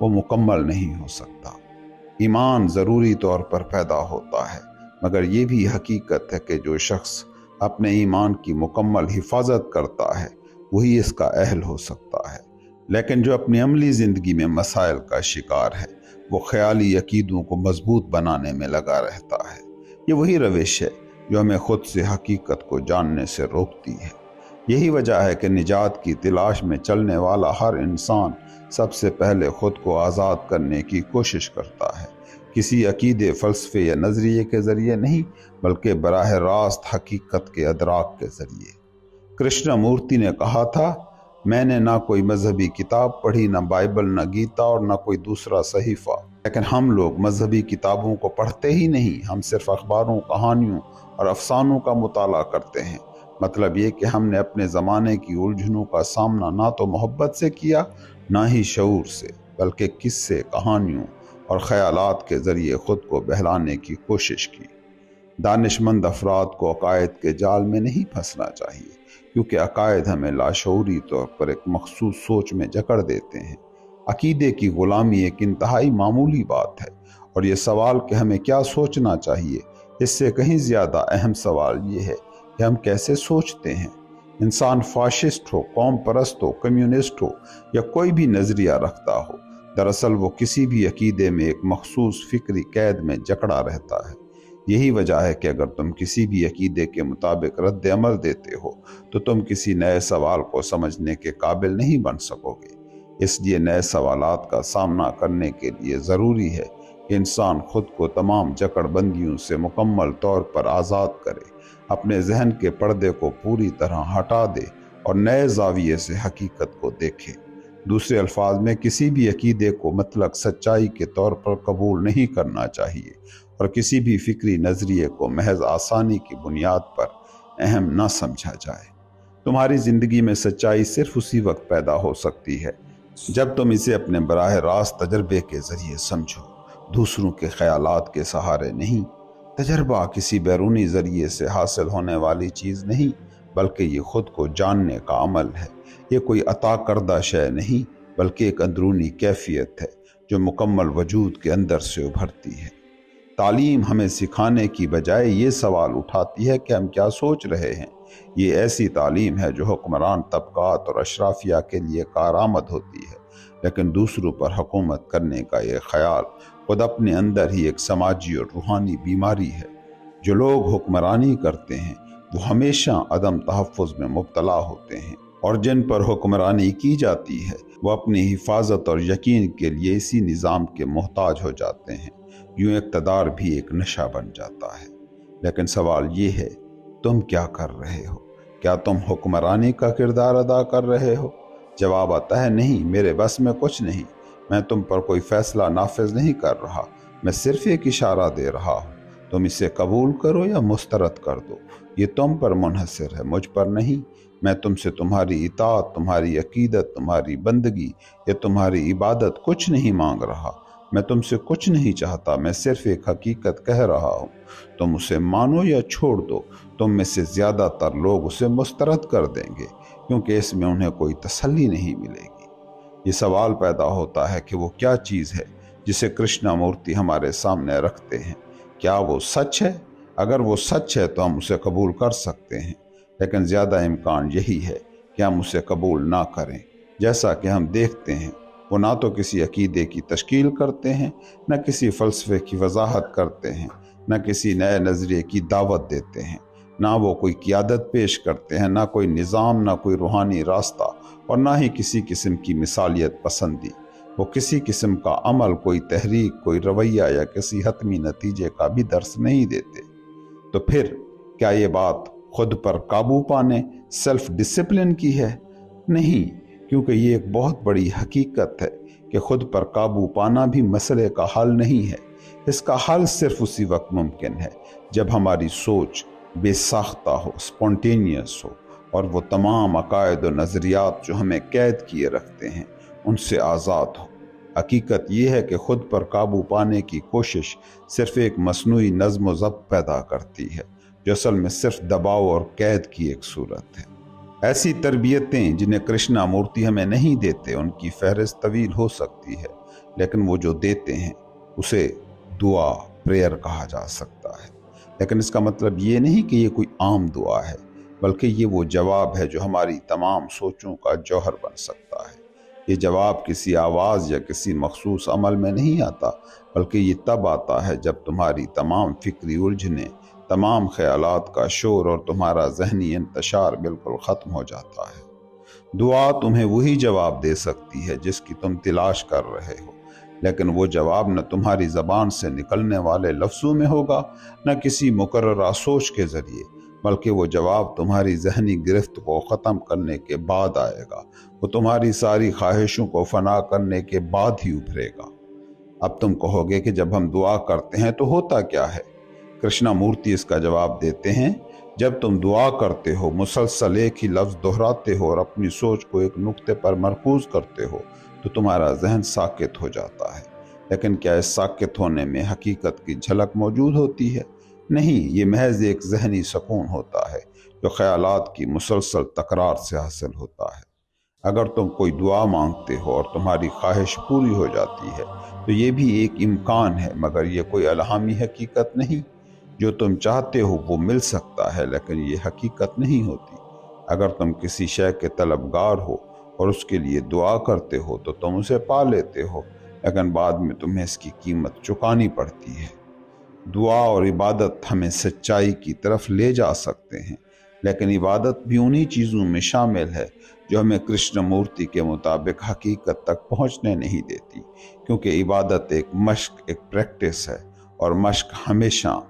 وہ مکمل نہیں ہو سکتا۔ ایمان ضروری طور پر پیدا ہوتا ہے، مگر یہ بھی حقیقت ہے کہ جو شخص اپنے ایمان کی مکمل حفاظت کرتا ہے وہی اس کا اہل ہو سکتا ہے، لیکن جو اپنی عملی زندگی میں مسائل کا شکار ہے وہ خیالی عقیدوں کو مضبوط بنانے میں لگا رہتا ہے۔ یہ وہی روش ہے جو ہمیں خود سے حقیقت کو جاننے سے روکتی ہے۔ یہی وجہ ہے کہ نجات کی تلاش میں چلنے والا ہر انسان سب سے پہلے خود کو آزاد کرنے کی کوشش کرتا ہے، کسی عقیدے، فلسفے یا نظریے کے ذریعے نہیں، بلکہ براہ راست حقیقت کے ادراک کے ذریعے۔ کرشنا مورتی نے کہا تھا، میں نے نہ کوئی مذہبی کتاب پڑھی، نہ بائبل، نہ گیتا اور نہ کوئی دوسرا صحیفہ، لیکن ہم لوگ مذہبی کتابوں کو پڑھتے ہی نہیں، ہم صرف اخباروں، کہانیوں اور افسانوں کا مطالعہ کرتے ہیں۔ مطلب یہ کہ ہم نے اپنے زمانے کی الجھنوں کا سامنا نہ تو محبت سے کیا، نہ ہی شعور سے، بلکہ قصے، کہانیوں اور خیالات کے ذریعے خود کو بہلانے کی کوشش کی۔ دانش مند افراد کو عقائد کے جال میں نہیں پھنسنا چاہیے، کیونکہ عقائد ہمیں لاشعوری طور پر ایک مخصوص سوچ میں جکڑ دیتے ہیں۔ عقیدے کی غلامی ایک انتہائی معمولی بات ہے، اور یہ سوال کہ ہمیں کیا سوچنا چاہیے، اس سے کہیں زیادہ اہم سوال یہ ہے کہ ہم کیسے سوچتے ہیں۔ انسان فاشسٹ ہو، قوم پرست ہو، کمیونسٹ ہو یا کوئی بھی نظریہ رکھتا ہو، دراصل وہ کسی بھی عقیدے میں ایک مخصوص فکری قید میں جکڑا رہتا ہے۔ یہی وجہ ہے کہ اگر تم کسی بھی عقیدے کے مطابق رد عمل دیتے ہو تو تم کسی نئے سوال کو سمجھنے کے قابل نہیں بن سکو گے۔ اس لیے نئے سوالات کا سامنا کرنے کے لیے ضروری ہے کہ انسان خود کو تمام جکڑ بندیوں سے مکمل طور پر آزاد کرے، اپنے ذہن کے پردے کو پوری طرح ہٹا دے اور نئے زاویے سے حقیقت کو دیکھے۔ دوسرے الفاظ میں کسی بھی عقیدے کو مطلق سچائی کے طور پر قبول نہیں کرنا چاہیے، اور کسی بھی فکری نظریے کو محض آسانی کی بنیاد پر اہم نہ سمجھا جائے۔ تمہاری زندگی میں سچائی صرف اسی وقت پیدا ہو سکتی ہے جب تم اسے اپنے براہ راست تجربے کے ذریعے سمجھو، دوسروں کے خیالات کے سہارے نہیں۔ تجربہ کسی بیرونی ذریعے سے حاصل ہونے والی چیز نہیں، بلکہ یہ خود کو جاننے کا عمل ہے۔ یہ کوئی عطا کردہ شے نہیں، بلکہ ایک اندرونی کیفیت ہے جو مکمل وجود کے اندر سے ابھرتی ہے۔ تعلیم ہمیں سکھانے کی بجائے یہ سوال اٹھاتی ہے کہ ہم کیا سوچ رہے ہیں۔ یہ ایسی تعلیم ہے جو حکمران طبقات اور اشرافیہ کے لیے کارآمد ہوتی ہے، لیکن دوسروں پر حکومت کرنے کا یہ خیال خود اپنے اندر ہی ایک سماجی اور روحانی بیماری ہے۔ جو لوگ حکمرانی کرتے ہیں وہ ہمیشہ عدم تحفظ میں مبتلا ہوتے ہیں، اور جن پر حکمرانی کی جاتی ہے وہ اپنی حفاظت اور یقین کے لیے اسی نظام کے محتاج ہو جاتے ہیں۔ یوں اقتدار بھی ایک نشہ بن جاتا ہے۔ لیکن سوال یہ ہے، تم کیا کر رہے ہو؟ کیا تم حکمرانی کا کردار ادا کر رہے ہو؟ جواب آتا ہے، نہیں، میرے بس میں کچھ نہیں، میں تم پر کوئی فیصلہ نافذ نہیں کر رہا، میں صرف ایک اشارہ دے رہا ہوں، تم اسے قبول کرو یا مسترد کر دو، یہ تم پر منحصر ہے، مجھ پر نہیں۔ میں تم سے تمہاری اطاعت، تمہاری عقیدت، تمہاری بندگی یا تمہاری عبادت کچھ نہیں مانگ رہا، میں تم سے کچھ نہیں چاہتا، میں صرف ایک حقیقت کہہ رہا ہوں، تم اسے مانو یا چھوڑ دو۔ تم میں سے زیادہ تر لوگ اسے مسترد کر دیں گے، کیونکہ اس میں انہیں کوئی تسلی نہیں ملے گی۔ یہ سوال پیدا ہوتا ہے کہ وہ کیا چیز ہے جسے کرشنا مورتی ہمارے سامنے رکھتے ہیں؟ کیا وہ سچ ہے؟ اگر وہ سچ ہے تو ہم اسے قبول کر سکتے ہیں، لیکن زیادہ امکان یہی ہے کہ ہم اسے قبول نہ کریں۔ جیسا کہ ہم دیکھتے ہیں، وہ نہ تو کسی عقیدے کی تشکیل کرتے ہیں، نہ کسی فلسفے کی وضاحت کرتے ہیں، نہ کسی نئے نظریے کی دعوت دیتے ہیں، نہ وہ کوئی قیادت پیش کرتے ہیں، نہ کوئی نظام، نہ کوئی روحانی راستہ، اور نہ ہی کسی قسم کی مثالیت پسندی۔ وہ کسی قسم کا عمل، کوئی تحریک، کوئی رویہ یا کسی حتمی نتیجے کا بھی درس نہیں دیتے۔ تو پھر کیا یہ بات خود پر قابو پانے، سیلف ڈسپلن کی ہے؟ نہیں، کیونکہ یہ ایک بہت بڑی حقیقت ہے کہ خود پر قابو پانا بھی مسئلے کا حل نہیں ہے۔ اس کا حل صرف اسی وقت ممکن ہے جب ہماری سوچ بے ساختہ ہو، سپونٹینیس ہو، اور وہ تمام عقائد و نظریات جو ہمیں قید کیے رکھتے ہیں ان سے آزاد ہو۔ حقیقت یہ ہے کہ خود پر قابو پانے کی کوشش صرف ایک مصنوعی نظم و ضبط پیدا کرتی ہے، جو اصل میں صرف دباؤ اور قید کی ایک صورت ہے۔ ایسی تربیتیں جنہیں کرشنا مورتی ہمیں نہیں دیتے، ان کی فہرست طویل ہو سکتی ہے، لیکن وہ جو دیتے ہیں اسے دعا، پریئر کہا جا سکتا ہے۔ لیکن اس کا مطلب یہ نہیں کہ یہ کوئی عام دعا ہے، بلکہ یہ وہ جواب ہے جو ہماری تمام سوچوں کا جوہر بن سکتا ہے۔ یہ جواب کسی آواز یا کسی مخصوص عمل میں نہیں آتا، بلکہ یہ تب آتا ہے جب تمہاری تمام فکری الجھنیں، تمام خیالات کا شور اور تمہارا ذہنی انتشار بالکل ختم ہو جاتا ہے۔ دعا تمہیں وہی جواب دے سکتی ہے جس کی تم تلاش کر رہے ہو، لیکن وہ جواب نہ تمہاری زبان سے نکلنے والے لفظوں میں ہوگا، نہ کسی مقررہ سوچ کے ذریعے، بلکہ وہ جواب تمہاری ذہنی گرفت کو ختم کرنے کے بعد آئے گا۔ وہ تمہاری ساری خواہشوں کو فنا کرنے کے بعد ہی ابھرے گا۔ اب تم کہو گے کہ جب ہم دعا کرتے ہیں تو ہوتا کیا ہے؟ کرشنا مورتی اس کا جواب دیتے ہیں، جب تم دعا کرتے ہو، مسلسل ایک ہی لفظ دہراتے ہو اور اپنی سوچ کو ایک نقطے پر مرکوز کرتے ہو، تو تمہارا ذہن ساکت ہو جاتا ہے۔ لیکن کیا اس ساکت ہونے میں حقیقت کی جھلک موجود ہوتی ہے؟ نہیں، یہ محض ایک ذہنی سکون ہوتا ہے جو خیالات کی مسلسل تکرار سے حاصل ہوتا ہے۔ اگر تم کوئی دعا مانگتے ہو اور تمہاری خواہش پوری ہو جاتی ہے تو یہ بھی ایک امکان ہے، مگر یہ کوئی الہامی حقیقت نہیں۔ جو تم چاہتے ہو وہ مل سکتا ہے، لیکن یہ حقیقت نہیں ہوتی۔ اگر تم کسی شے کے طلبگار ہو اور اس کے لیے دعا کرتے ہو تو تم اسے پا لیتے ہو، لیکن بعد میں تمہیں اس کی قیمت چکانی پڑتی ہے۔ دعا اور عبادت ہمیں سچائی کی طرف لے جا سکتے ہیں، لیکن عبادت بھی انہی چیزوں میں شامل ہے جو ہمیں کرشنا مورتی کے مطابق حقیقت تک پہنچنے نہیں دیتی، کیونکہ عبادت ایک مشق، ایک پریکٹس ہے، اور مشق ہمیشہ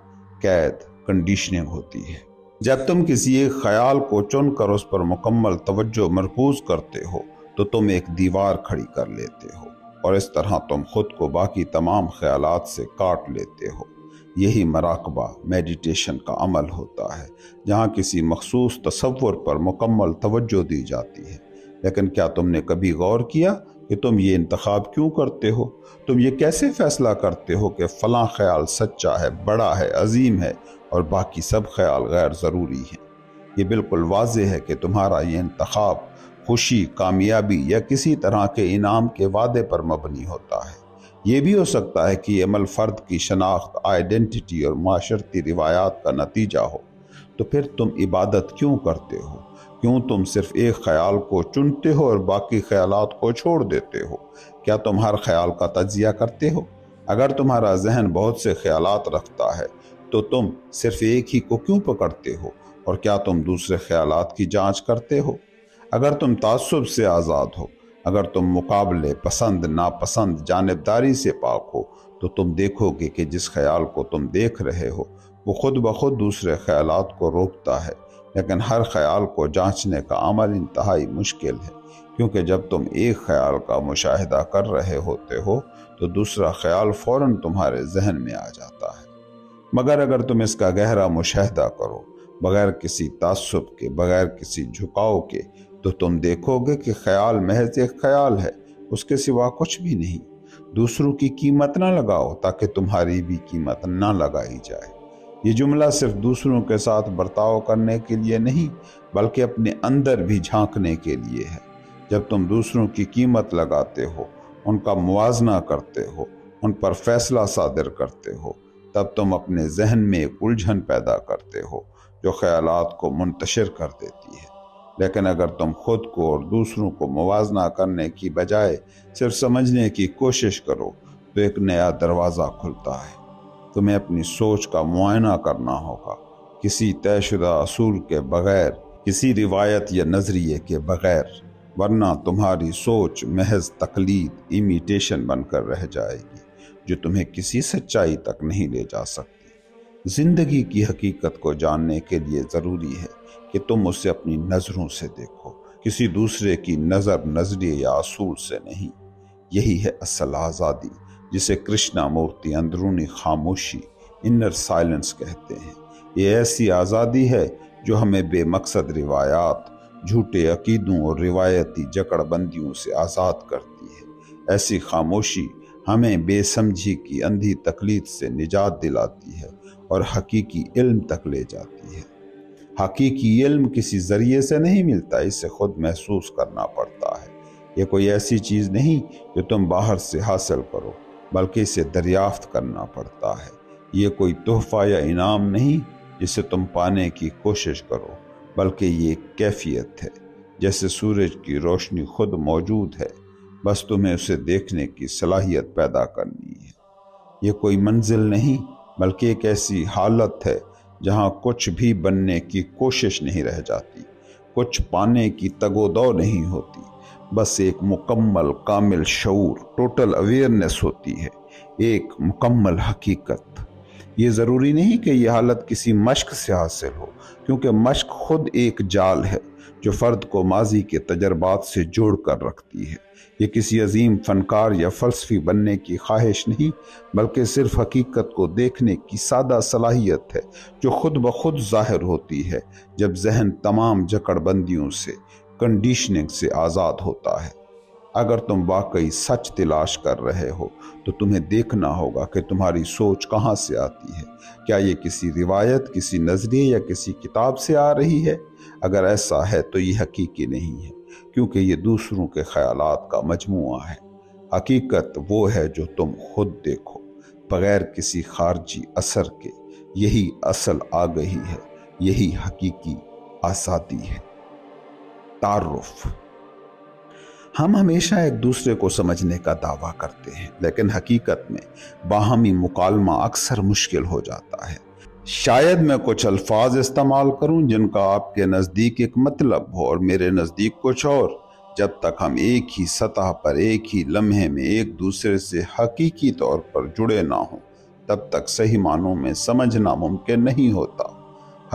قید، کنڈیشننگ ہوتی ہے۔ جب تم کسی ایک خیال کو چن کر اس پر مکمل توجہ مرکوز کرتے ہو تو تم ایک دیوار کھڑی کر لیتے ہو، اور اس طرح تم خود کو باقی تمام خیالات سے کاٹ لیتے ہو۔ یہی مراقبہ، میڈیٹیشن کا عمل ہوتا ہے، جہاں کسی مخصوص تصور پر مکمل توجہ دی جاتی ہے۔ لیکن کیا تم نے کبھی غور کیا کہ تم یہ انتخاب کیوں کرتے ہو؟ تم یہ کیسے فیصلہ کرتے ہو کہ فلاں خیال سچا ہے، بڑا ہے، عظیم ہے، اور باقی سب خیال غیر ضروری ہیں؟ یہ بالکل واضح ہے کہ تمہارا یہ انتخاب خوشی، کامیابی یا کسی طرح کے انعام کے وعدے پر مبنی ہوتا ہے۔ یہ بھی ہو سکتا ہے کہ یہ عمل فرد کی شناخت، آئیڈینٹی اور معاشرتی روایات کا نتیجہ ہو۔ تو پھر تم عبادت کیوں کرتے ہو؟ کیوں تم صرف ایک خیال کو چنتے ہو اور باقی خیالات کو چھوڑ دیتے ہو؟ کیا تم ہر خیال کا تجزیہ کرتے ہو؟ اگر تمہارا ذہن بہت سے خیالات رکھتا ہے تو تم صرف ایک ہی کو کیوں پکڑتے ہو؟ اور کیا تم دوسرے خیالات کی جانچ کرتے ہو؟ اگر تم تعصب سے آزاد ہو، اگر تم مقابلے، پسند ناپسند، جانبداری سے پاک ہو، تو تم دیکھو گے کہ جس خیال کو تم دیکھ رہے ہو وہ خود بخود دوسرے خیالات کو روکتا ہے۔ لیکن ہر خیال کو جانچنے کا عمل انتہائی مشکل ہے، کیونکہ جب تم ایک خیال کا مشاہدہ کر رہے ہوتے ہو تو دوسرا خیال فوراً تمہارے ذہن میں آ جاتا ہے۔ مگر اگر تم اس کا گہرا مشاہدہ کرو، بغیر کسی تعصب کے، بغیر کسی جھکاؤ کے، تو تم دیکھو گے کہ خیال محض ایک خیال ہے، اس کے سوا کچھ بھی نہیں۔ دوسروں کی قیمت نہ لگاؤ تاکہ تمہاری بھی قیمت نہ لگائی جائے۔ یہ جملہ صرف دوسروں کے ساتھ برتاؤ کرنے کے لیے نہیں، بلکہ اپنے اندر بھی جھانکنے کے لیے ہے۔ جب تم دوسروں کی قیمت لگاتے ہو، ان کا موازنہ کرتے ہو، ان پر فیصلہ صادر کرتے ہو، تب تم اپنے ذہن میں ایک الجھن پیدا کرتے ہو جو خیالات کو منتشر کر دیتی ہے۔ لیکن اگر تم خود کو اور دوسروں کو موازنہ کرنے کی بجائے صرف سمجھنے کی کوشش کرو تو ایک نیا دروازہ کھلتا ہے۔ تمہیں اپنی سوچ کا معائنہ کرنا ہوگا، کسی طے شدہ اصول کے بغیر، کسی روایت یا نظریے کے بغیر، ورنہ تمہاری سوچ محض تقلید، امیٹیشن بن کر رہ جائے گی جو تمہیں کسی سچائی تک نہیں لے جا سکتی۔ زندگی کی حقیقت کو جاننے کے لیے ضروری ہے کہ تم اسے اپنی نظروں سے دیکھو، کسی دوسرے کی نظریے یا اصول سے نہیں۔ یہی ہے اصل آزادی، جسے کرشنا مورتی اندرونی خاموشی، انر سائلنس کہتے ہیں۔ یہ ایسی آزادی ہے جو ہمیں بے مقصد روایات، جھوٹے عقیدوں اور روایتی جکڑ بندیوں سے آزاد کرتی ہے۔ ایسی خاموشی ہمیں بے سمجھی کی اندھی تقلید سے نجات دلاتی ہے اور حقیقی علم تک لے جاتی ہے۔ حقیقی علم کسی ذریعے سے نہیں ملتا، اسے خود محسوس کرنا پڑتا ہے۔ یہ کوئی ایسی چیز نہیں جو تم باہر سے حاصل کرو، بلکہ اسے دریافت کرنا پڑتا ہے۔ یہ کوئی تحفہ یا انعام نہیں جسے تم پانے کی کوشش کرو، بلکہ یہ ایک کیفیت ہے، جیسے سورج کی روشنی خود موجود ہے، بس تمہیں اسے دیکھنے کی صلاحیت پیدا کرنی ہے۔ یہ کوئی منزل نہیں، بلکہ ایک ایسی حالت ہے جہاں کچھ بھی بننے کی کوشش نہیں رہ جاتی، کچھ پانے کی تگ و دو نہیں ہوتی، بس ایک مکمل کامل شعور، ٹوٹل اویئرنیس ہوتی ہے، ایک مکمل حقیقت۔ یہ ضروری نہیں کہ یہ حالت کسی مشق سے حاصل ہو، کیونکہ مشق خود ایک جال ہے جو فرد کو ماضی کے تجربات سے جوڑ کر رکھتی ہے۔ یہ کسی عظیم فنکار یا فلسفی بننے کی خواہش نہیں، بلکہ صرف حقیقت کو دیکھنے کی سادہ صلاحیت ہے جو خود بخود ظاہر ہوتی ہے جب ذہن تمام جکڑ بندیوں سے، کنڈیشننگ سے آزاد ہوتا ہے۔ اگر تم واقعی سچ تلاش کر رہے ہو تو تمہیں دیکھنا ہوگا کہ تمہاری سوچ کہاں سے آتی ہے۔ کیا یہ کسی روایت، کسی نظریے یا کسی کتاب سے آ رہی ہے؟ اگر ایسا ہے تو یہ حقیقی نہیں ہے، کیونکہ یہ دوسروں کے خیالات کا مجموعہ ہے۔ حقیقت وہ ہے جو تم خود دیکھو، بغیر کسی خارجی اثر کے۔ یہی اصل آگہی ہے، یہی حقیقی آزادی ہے۔ تعارف۔ ہم ہمیشہ ایک دوسرے کو سمجھنے کا دعویٰ کرتے ہیں، لیکن حقیقت میں باہمی مکالمہ اکثر مشکل ہو جاتا ہے۔ شاید میں کچھ الفاظ استعمال کروں جن کا آپ کے نزدیک ایک مطلب ہو اور میرے نزدیک کچھ اور۔ جب تک ہم ایک ہی سطح پر، ایک ہی لمحے میں ایک دوسرے سے حقیقی طور پر جڑے نہ ہوں، تب تک صحیح معنوں میں سمجھنا ممکن نہیں ہوتا۔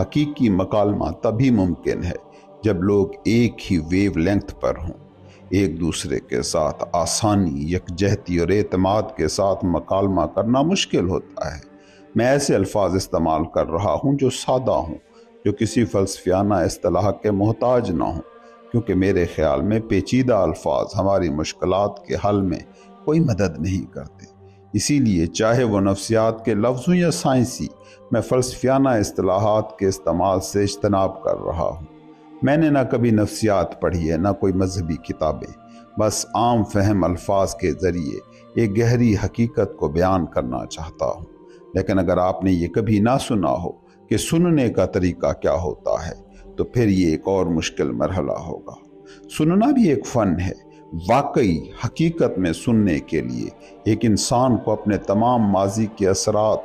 حقیقی مکالمہ تبھی ممکن ہے جب لوگ ایک ہی ویو لینتھ پر ہوں۔ ایک دوسرے کے ساتھ آسانی، یکجہتی اور اعتماد کے ساتھ مکالمہ کرنا مشکل ہوتا ہے۔ میں ایسے الفاظ استعمال کر رہا ہوں جو سادہ ہوں، جو کسی فلسفیانہ اصطلاح کے محتاج نہ ہوں، کیونکہ میرے خیال میں پیچیدہ الفاظ ہماری مشکلات کے حل میں کوئی مدد نہیں کرتے۔ اسی لیے چاہے وہ نفسیات کے لفظ ہوں یا سائنسی، میں فلسفیانہ اصطلاحات کے استعمال سے اجتناب کر رہا ہوں۔ میں نے نہ کبھی نفسیات پڑھی ہے، نہ کوئی مذہبی کتابیں، بس عام فہم الفاظ کے ذریعے ایک گہری حقیقت کو بیان کرنا چاہتا ہوں۔ لیکن اگر آپ نے یہ کبھی نہ سنا ہو کہ سننے کا طریقہ کیا ہوتا ہے، تو پھر یہ ایک اور مشکل مرحلہ ہوگا۔ سننا بھی ایک فن ہے۔ واقعی حقیقت میں سننے کے لیے ایک انسان کو اپنے تمام ماضی کے اثرات،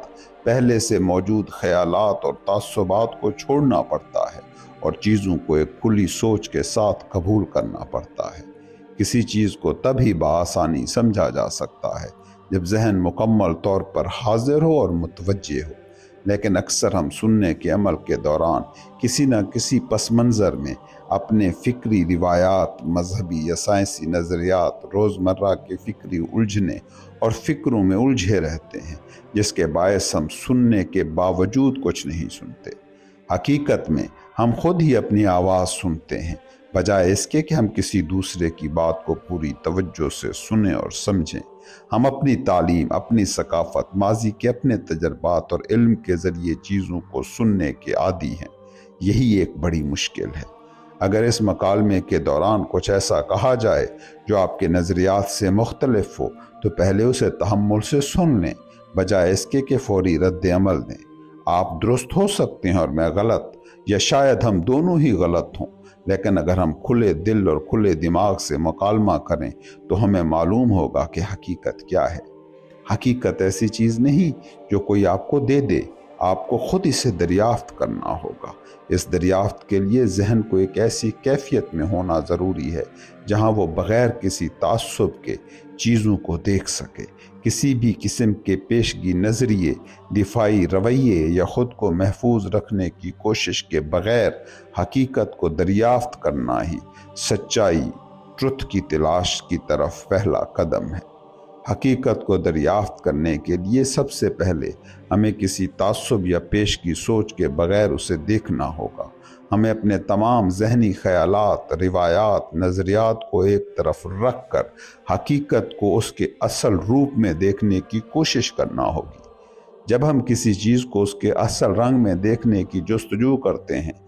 پہلے سے موجود خیالات اور تعصبات کو چھوڑنا پڑتا ہے اور چیزوں کو ایک کھلی سوچ کے ساتھ قبول کرنا پڑتا ہے۔ کسی چیز کو تبھی بآسانی سمجھا جا سکتا ہے جب ذہن مکمل طور پر حاضر ہو اور متوجہ ہو، لیکن اکثر ہم سننے کے عمل کے دوران کسی نہ کسی پس منظر میں اپنے فکری روایات، مذہبی یا سائنسی نظریات، روزمرہ کے فکری الجھنے اور فکروں میں الجھے رہتے ہیں، جس کے باعث ہم سننے کے باوجود کچھ نہیں سنتے۔ حقیقت میں ہم خود ہی اپنی آواز سنتے ہیں، بجائے اس کے کہ ہم کسی دوسرے کی بات کو پوری توجہ سے سنیں اور سمجھیں۔ ہم اپنی تعلیم، اپنی ثقافت، ماضی کے اپنے تجربات اور علم کے ذریعے چیزوں کو سننے کے عادی ہیں۔ یہی ایک بڑی مشکل ہے۔ اگر اس مکالمے کے دوران کچھ ایسا کہا جائے جو آپ کے نظریات سے مختلف ہو، تو پہلے اسے تحمل سے سن لیں، بجائے اس کے کہ فوری رد عمل دیں۔ آپ درست ہو سکتے ہیں اور میں غلط، یا شاید ہم دونوں ہی غلط ہوں، لیکن اگر ہم کھلے دل اور کھلے دماغ سے مکالمہ کریں تو ہمیں معلوم ہوگا کہ حقیقت کیا ہے۔ حقیقت ایسی چیز نہیں جو کوئی آپ کو دے دے، آپ کو خود اسے دریافت کرنا ہوگا۔ اس دریافت کے لیے ذہن کو ایک ایسی کیفیت میں ہونا ضروری ہے جہاں وہ بغیر کسی تعصب کے چیزوں کو دیکھ سکے۔ کسی بھی قسم کے پیشگی نظریے، دفاعی رویے یا خود کو محفوظ رکھنے کی کوشش کے بغیر حقیقت کو دریافت کرنا ہی سچائی، ٹروتھ کی تلاش کی طرف پہلا قدم ہے۔ حقیقت کو دریافت کرنے کے لیے سب سے پہلے ہمیں کسی تعصب یا پیشگی سوچ کے بغیر اسے دیکھنا ہوگا۔ ہمیں اپنے تمام ذہنی خیالات، روایات، نظریات کو ایک طرف رکھ کر حقیقت کو اس کے اصل روپ میں دیکھنے کی کوشش کرنا ہوگی۔ جب ہم کسی چیز کو اس کے اصل رنگ میں دیکھنے کی جستجو کرتے ہیں،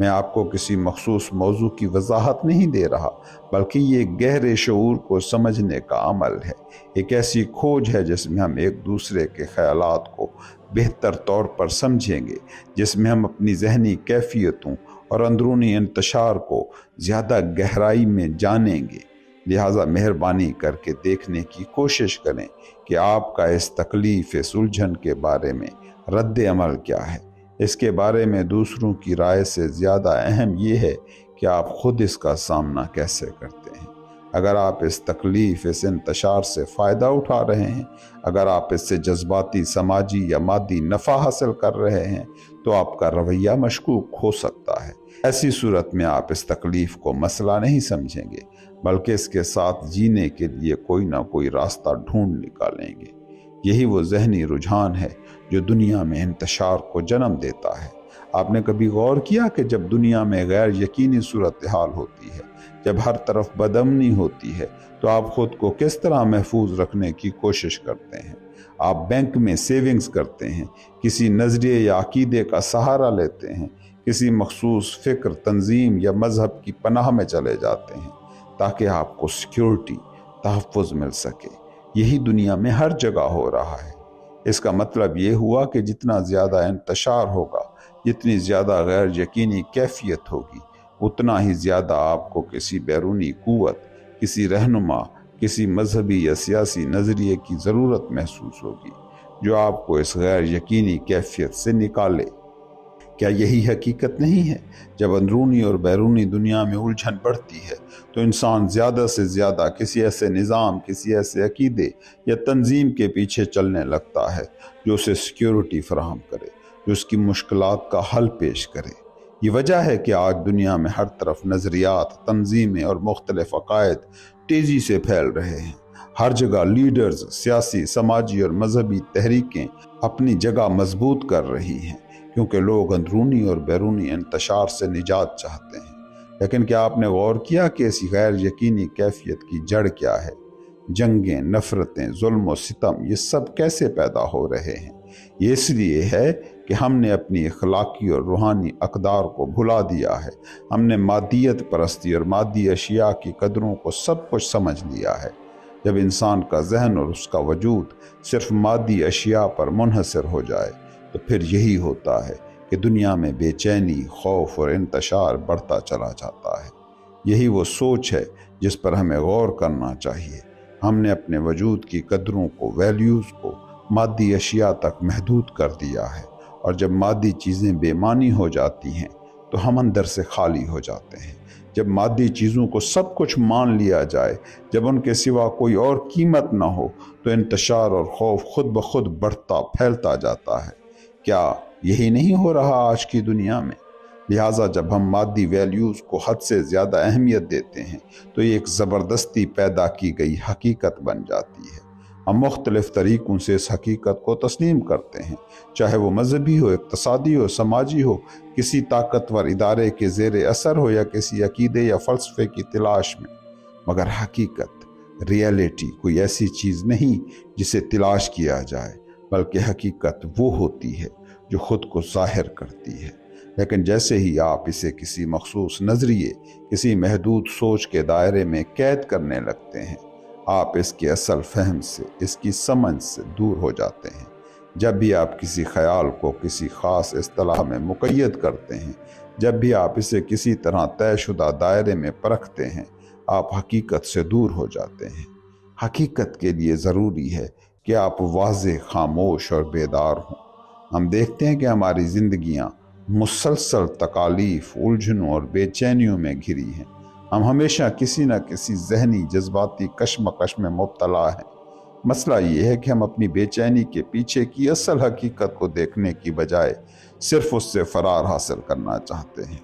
میں آپ کو کسی مخصوص موضوع کی وضاحت نہیں دے رہا، بلکہ یہ گہرے شعور کو سمجھنے کا عمل ہے، ایک ایسی کھوج ہے جس میں ہم ایک دوسرے کے خیالات کو بہتر طور پر سمجھیں گے، جس میں ہم اپنی ذہنی کیفیتوں اور اندرونی انتشار کو زیادہ گہرائی میں جانیں گے۔ لہٰذا مہربانی کر کے دیکھنے کی کوشش کریں کہ آپ کا اس تکلیف، اس الجھن کے بارے میں رد عمل کیا ہے۔ اس کے بارے میں دوسروں کی رائے سے زیادہ اہم یہ ہے کہ آپ خود اس کا سامنا کیسے کرتے ہیں۔ اگر آپ اس تکلیف، اس انتشار سے فائدہ اٹھا رہے ہیں، اگر آپ اس سے جذباتی، سماجی یا مادی نفع حاصل کر رہے ہیں، تو آپ کا رویہ مشکوک ہو سکتا ہے۔ ایسی صورت میں آپ اس تکلیف کو مسئلہ نہیں سمجھیں گے، بلکہ اس کے ساتھ جینے کے لیے کوئی نہ کوئی راستہ ڈھونڈ نکالیں گے۔ یہی وہ ذہنی رجحان ہے جو دنیا میں انتشار کو جنم دیتا ہے۔ آپ نے کبھی غور کیا کہ جب دنیا میں غیر یقینی صورتحال ہوتی ہے، جب ہر طرف بدامنی ہوتی ہے، تو آپ خود کو کس طرح محفوظ رکھنے کی کوشش کرتے ہیں؟ آپ بینک میں سیونگز کرتے ہیں، کسی نظریے یا عقیدے کا سہارا لیتے ہیں، کسی مخصوص فکر، تنظیم یا مذہب کی پناہ میں چلے جاتے ہیں تاکہ آپ کو سیکیورٹی، تحفظ مل سکے۔ یہی دنیا میں ہر جگہ ہو رہا ہے۔ اس کا مطلب یہ ہوا کہ جتنا زیادہ انتشار ہوگا، جتنی زیادہ غیر یقینی کیفیت ہوگی، اتنا ہی زیادہ آپ کو کسی بیرونی قوت، کسی رہنما، کسی مذہبی یا سیاسی نظریے کی ضرورت محسوس ہوگی جو آپ کو اس غیر یقینی کیفیت سے نکالے۔ کیا یہی حقیقت نہیں ہے؟ جب اندرونی اور بیرونی دنیا میں الجھن بڑھتی ہے تو انسان زیادہ سے زیادہ کسی ایسے نظام، کسی ایسے عقیدے یا تنظیم کے پیچھے چلنے لگتا ہے جو اسے سیکیورٹی فراہم کرے، جو اس کی مشکلات کا حل پیش کرے۔ یہ وجہ ہے کہ آج دنیا میں ہر طرف نظریات، تنظیمیں اور مختلف عقائد تیزی سے پھیل رہے ہیں۔ ہر جگہ لیڈرز، سیاسی، سماجی اور مذہبی تحریکیں اپنی جگہ مضبوط کر رہی ہیں، کیونکہ لوگ اندرونی اور بیرونی انتشار سے نجات چاہتے ہیں۔ لیکن کیا آپ نے غور کیا کہ ایسی غیر یقینی کیفیت کی جڑ کیا ہے؟ جنگیں، نفرتیں، ظلم و ستم، یہ سب کیسے پیدا ہو رہے ہیں؟ یہ اس لیے ہے کہ ہم نے اپنی اخلاقی اور روحانی اقدار کو بھلا دیا ہے۔ ہم نے مادیت پرستی اور مادی اشیاء کی قدروں کو سب کچھ سمجھ لیا ہے۔ جب انسان کا ذہن اور اس کا وجود صرف مادی اشیاء پر منحصر ہو جائے تو پھر یہی ہوتا ہے کہ دنیا میں بے چینی، خوف اور انتشار بڑھتا چلا جاتا ہے۔ یہی وہ سوچ ہے جس پر ہمیں غور کرنا چاہیے۔ ہم نے اپنے وجود کی قدروں کو، ویلیوز کو مادی اشیاء تک محدود کر دیا ہے، اور جب مادی چیزیں بے معنی ہو جاتی ہیں تو ہم اندر سے خالی ہو جاتے ہیں۔ جب مادی چیزوں کو سب کچھ مان لیا جائے، جب ان کے سوا کوئی اور قیمت نہ ہو، تو انتشار اور خوف خود بخود بڑھتا، پھیلتا جاتا ہے۔ کیا یہی نہیں ہو رہا آج کی دنیا میں؟ لہٰذا جب ہم مادی ویلیوز کو حد سے زیادہ اہمیت دیتے ہیں تو یہ ایک زبردستی پیدا کی گئی حقیقت بن جاتی ہے۔ ہم مختلف طریقوں سے اس حقیقت کو تسلیم کرتے ہیں، چاہے وہ مذہبی ہو، اقتصادی ہو، سماجی ہو، کسی طاقتور ادارے کے زیر اثر ہو یا کسی عقیدے یا فلسفے کی تلاش میں۔ مگر حقیقت، ریئلٹی کوئی ایسی چیز نہیں جسے تلاش کیا جائے، بلکہ حقیقت وہ ہوتی ہے جو خود کو ظاہر کرتی ہے۔ لیکن جیسے ہی آپ اسے کسی مخصوص نظریے، کسی محدود سوچ کے دائرے میں قید کرنے لگتے ہیں، آپ اس کے اصل فہم سے، اس کی سمجھ سے دور ہو جاتے ہیں۔ جب بھی آپ کسی خیال کو کسی خاص اصطلاح میں مقید کرتے ہیں، جب بھی آپ اسے کسی طرح طے شدہ دائرے میں پرکھتے ہیں، آپ حقیقت سے دور ہو جاتے ہیں۔ حقیقت کے لیے ضروری ہے کہ آپ واضح، خاموش اور بیدار ہوں۔ ہم دیکھتے ہیں کہ ہماری زندگیاں مسلسل تکالیف، الجھنوں اور بے چینیوں میں گھری ہیں۔ ہم ہمیشہ کسی نہ کسی ذہنی، جذباتی کشمکش میں مبتلا ہیں۔ مسئلہ یہ ہے کہ ہم اپنی بے چینی کے پیچھے کی اصل حقیقت کو دیکھنے کی بجائے صرف اس سے فرار حاصل کرنا چاہتے ہیں۔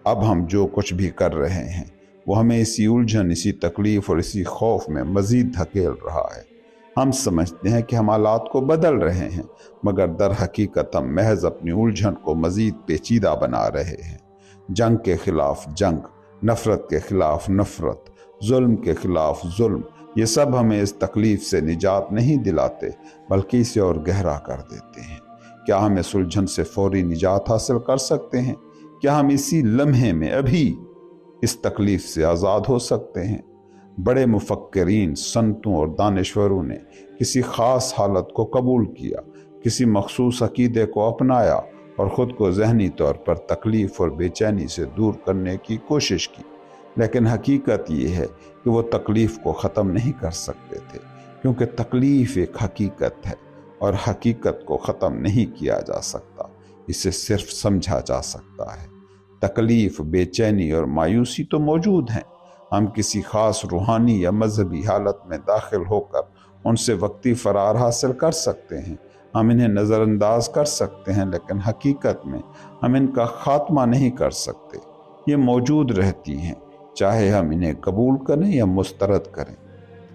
اب ہم جو کچھ بھی کر رہے ہیں وہ ہمیں اسی الجھن، اسی تکلیف اور اسی خوف میں مزید دھکیل رہا ہے۔ ہم سمجھتے ہیں کہ ہم حالات کو بدل رہے ہیں، مگر در حقیقت ہم محض اپنی الجھن کو مزید پیچیدہ بنا رہے ہیں۔ جنگ کے خلاف جنگ، نفرت کے خلاف نفرت، ظلم کے خلاف ظلم، یہ سب ہمیں اس تکلیف سے نجات نہیں دلاتے بلکہ اسے اور گہرا کر دیتے ہیں۔ کیا ہم اس الجھن سے فوری نجات حاصل کر سکتے ہیں؟ کیا ہم اسی لمحے میں ابھی اس تکلیف سے آزاد ہو سکتے ہیں؟ بڑے مفکرین، سنتوں اور دانشوروں نے کسی خاص حالت کو قبول کیا، کسی مخصوص عقیدے کو اپنایا اور خود کو ذہنی طور پر تکلیف اور بے چینی سے دور کرنے کی کوشش کی، لیکن حقیقت یہ ہے کہ وہ تکلیف کو ختم نہیں کر سکتے تھے، کیونکہ تکلیف ایک حقیقت ہے اور حقیقت کو ختم نہیں کیا جا سکتا، اسے صرف سمجھا جا سکتا ہے۔ تکلیف، بے چینی اور مایوسی تو موجود ہیں، ہم کسی خاص روحانی یا مذہبی حالت میں داخل ہو کر ان سے وقتی فرار حاصل کر سکتے ہیں، ہم انہیں نظر انداز کر سکتے ہیں، لیکن حقیقت میں ہم ان کا خاتمہ نہیں کر سکتے۔ یہ موجود رہتی ہیں، چاہے ہم انہیں قبول کریں یا مسترد کریں۔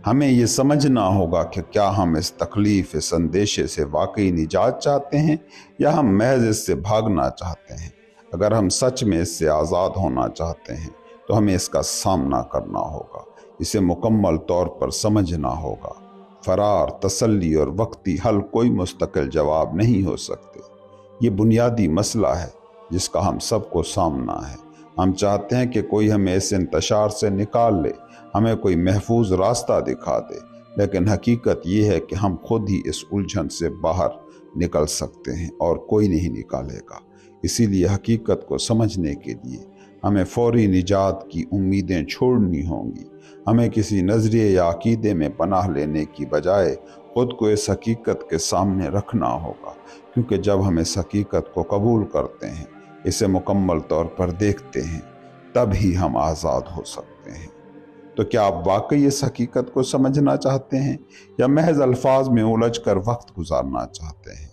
ہمیں یہ سمجھنا ہوگا کہ کیا ہم اس تکلیف، اس اندیشے سے واقعی نجات چاہتے ہیں یا ہم محض اس سے بھاگنا چاہتے ہیں۔ اگر ہم سچ میں اس سے آزاد ہونا چاہتے ہیں تو ہمیں اس کا سامنا کرنا ہوگا، اسے مکمل طور پر سمجھنا ہوگا۔ فرار، تسلی اور وقتی حل کوئی مستقل جواب نہیں ہو سکتے۔ یہ بنیادی مسئلہ ہے جس کا ہم سب کو سامنا ہے۔ ہم چاہتے ہیں کہ کوئی ہمیں اس انتشار سے نکال لے، ہمیں کوئی محفوظ راستہ دکھا دے، لیکن حقیقت یہ ہے کہ ہم خود ہی اس الجھن سے باہر نکل سکتے ہیں اور کوئی نہیں نکالے گا۔ اسی لیے حقیقت کو سمجھنے کے لیے ہمیں فوری نجات کی امیدیں چھوڑنی ہوں گی۔ ہمیں کسی نظریے یا عقیدے میں پناہ لینے کی بجائے خود کو اس حقیقت کے سامنے رکھنا ہوگا، کیونکہ جب ہم اس حقیقت کو قبول کرتے ہیں، اسے مکمل طور پر دیکھتے ہیں، تب ہی ہم آزاد ہو سکتے ہیں۔ تو کیا آپ واقعی اس حقیقت کو سمجھنا چاہتے ہیں یا محض الفاظ میں الجھ کر وقت گزارنا چاہتے ہیں؟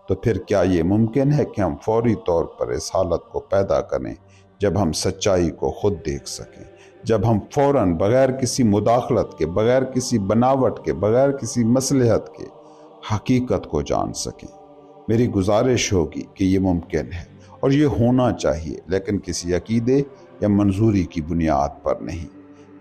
تو پھر کیا یہ ممکن ہے کہ ہم فوری طور پر اس حالت کو پیدا کریں جب ہم سچائی کو خود دیکھ سکیں، جب ہم فوراً بغیر کسی مداخلت کے، بغیر کسی بناوٹ کے، بغیر کسی مصلحت کے حقیقت کو جان سکیں؟ میری گزارش ہوگی کہ یہ ممکن ہے اور یہ ہونا چاہیے، لیکن کسی عقیدے یا منظوری کی بنیاد پر نہیں۔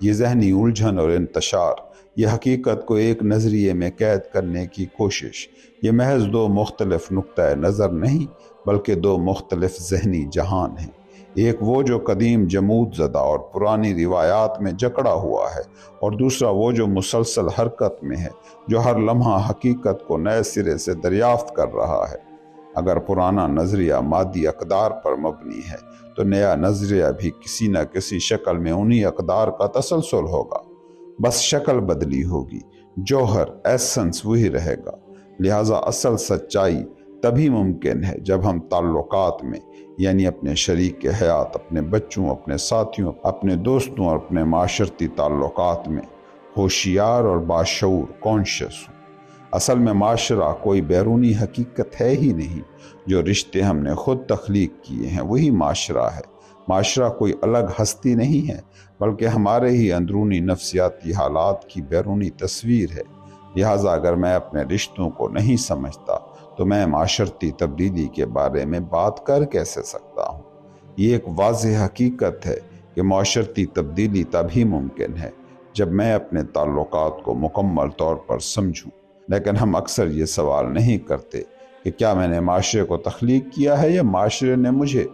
یہ ذہنی الجھن اور انتشار، یہ حقیقت کو ایک نظریے میں قید کرنے کی کوشش، یہ محض دو مختلف نقطۂ نظر نہیں بلکہ دو مختلف ذہنی جہان ہیں۔ ایک وہ جو قدیم جمود زدہ اور پرانی روایات میں جکڑا ہوا ہے، اور دوسرا وہ جو مسلسل حرکت میں ہے، جو ہر لمحہ حقیقت کو نئے سرے سے دریافت کر رہا ہے۔ اگر پرانا نظریہ مادی اقدار پر مبنی ہے تو نیا نظریہ بھی کسی نہ کسی شکل میں انہی اقدار کا تسلسل ہوگا، بس شکل بدلی ہوگی، جوہر، ایسنس وہی رہے گا۔ لہٰذا اصل سچائی تبھی ممکن ہے جب ہم تعلقات میں، یعنی اپنے شریک حیات، اپنے بچوں، اپنے ساتھیوں، اپنے دوستوں اور اپنے معاشرتی تعلقات میں ہوشیار اور باشعور، کانشیس ہوں۔ اصل میں معاشرہ کوئی بیرونی حقیقت ہے ہی نہیں، جو رشتے ہم نے خود تخلیق کیے ہیں وہی معاشرہ ہے۔ معاشرہ کوئی الگ ہستی نہیں ہے بلکہ ہمارے ہی اندرونی نفسیاتی حالات کی بیرونی تصویر ہے۔ لہٰذا اگر میں اپنے رشتوں کو نہیں سمجھتا تو میں معاشرتی تبدیلی کے بارے میں بات کر کیسے سکتا ہوں؟ یہ ایک واضح حقیقت ہے کہ معاشرتی تبدیلی تبھی ممکن ہے جب میں اپنے تعلقات کو مکمل طور پر سمجھوں، لیکن ہم اکثر یہ سوال نہیں کرتے کہ کیا میں نے معاشرے کو تخلیق کیا ہے یا معاشرے نے مجھے؟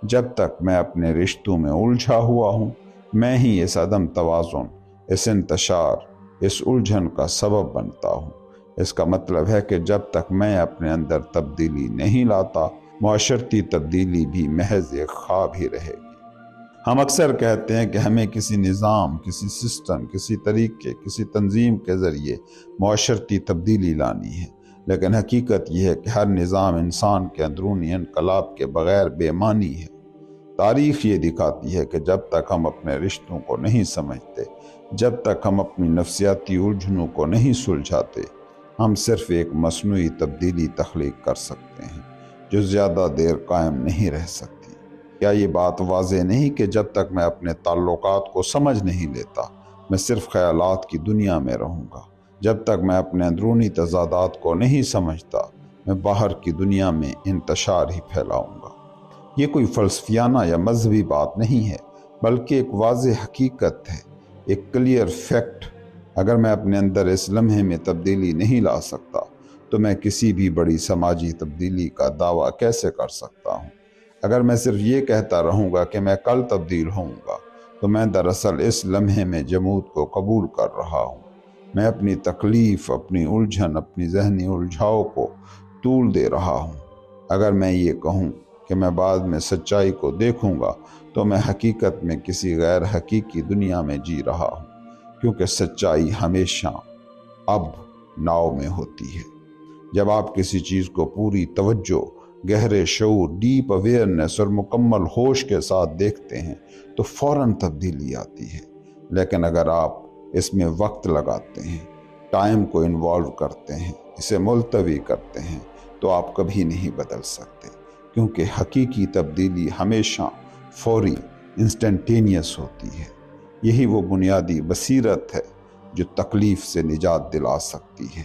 جب تک میں اپنے رشتوں میں الجھا ہوا ہوں، میں ہی اس عدم توازن، اس انتشار، اس الجھن کا سبب بنتا ہوں۔ اس کا مطلب ہے کہ جب تک میں اپنے اندر تبدیلی نہیں لاتا، معاشرتی تبدیلی بھی محض ایک خواب ہی رہے گی۔ ہم اکثر کہتے ہیں کہ ہمیں کسی نظام، کسی سسٹم، کسی طریقے، کسی تنظیم کے ذریعے معاشرتی تبدیلی لانی ہے، لیکن حقیقت یہ ہے کہ ہر نظام انسان کے اندرونی انقلاب کے بغیر بے معنی ہے۔ تاریخ یہ دکھاتی ہے کہ جب تک ہم اپنے رشتوں کو نہیں سمجھتے، جب تک ہم اپنی نفسیاتی الجھنوں کو نہیں سلجھاتے، ہم صرف ایک مصنوعی تبدیلی تخلیق کر سکتے ہیں جو زیادہ دیر قائم نہیں رہ سکتی۔ کیا یہ بات واضح نہیں کہ جب تک میں اپنے تعلقات کو سمجھ نہیں لیتا، میں صرف خیالات کی دنیا میں رہوں گا؟ جب تک میں اپنے اندرونی تضادات کو نہیں سمجھتا، میں باہر کی دنیا میں انتشار ہی پھیلاؤں گا۔ یہ کوئی فلسفیانہ یا مذہبی بات نہیں ہے، بلکہ ایک واضح حقیقت ہے، ایک کلیئر فیکٹ۔ اگر میں اپنے اندر اس لمحے میں تبدیلی نہیں لا سکتا تو میں کسی بھی بڑی سماجی تبدیلی کا دعویٰ کیسے کر سکتا ہوں؟ اگر میں صرف یہ کہتا رہوں گا کہ میں کل تبدیل ہوں گا تو میں دراصل اس لمحے میں جمود کو قبول کر رہا ہوں۔ میں اپنی تکلیف، اپنی الجھن، اپنی ذہنی الجھاؤ کو طول دے رہا ہوں۔ اگر میں یہ کہوں کہ میں بعد میں سچائی کو دیکھوں گا تو میں حقیقت میں کسی غیر حقیقی دنیا میں جی رہا ہوں، کیونکہ سچائی ہمیشہ اب ناؤ میں ہوتی ہے۔ جب آپ کسی چیز کو پوری توجہ، گہرے شعور، ڈیپ اویئرنس اور مکمل ہوش کے ساتھ دیکھتے ہیں تو فوراً تبدیلی آتی ہے۔ لیکن اگر آپ اس میں وقت لگاتے ہیں، ٹائم کو انوالو کرتے ہیں، اسے ملتوی کرتے ہیں، تو آپ کبھی نہیں بدل سکتے، کیونکہ حقیقی تبدیلی ہمیشہ فوری، انسٹنٹینیس ہوتی ہے۔ یہی وہ بنیادی بصیرت ہے جو تکلیف سے نجات دلا سکتی ہے،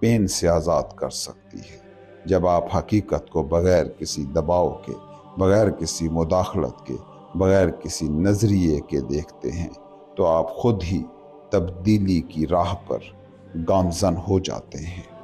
پین سے آزاد کر سکتی ہے۔ جب آپ حقیقت کو بغیر کسی دباؤ کے، بغیر کسی مداخلت کے، بغیر کسی نظریے کے دیکھتے ہیں تو آپ خود ہی تبدیلی کی راہ پر گامزن ہو جاتے ہیں۔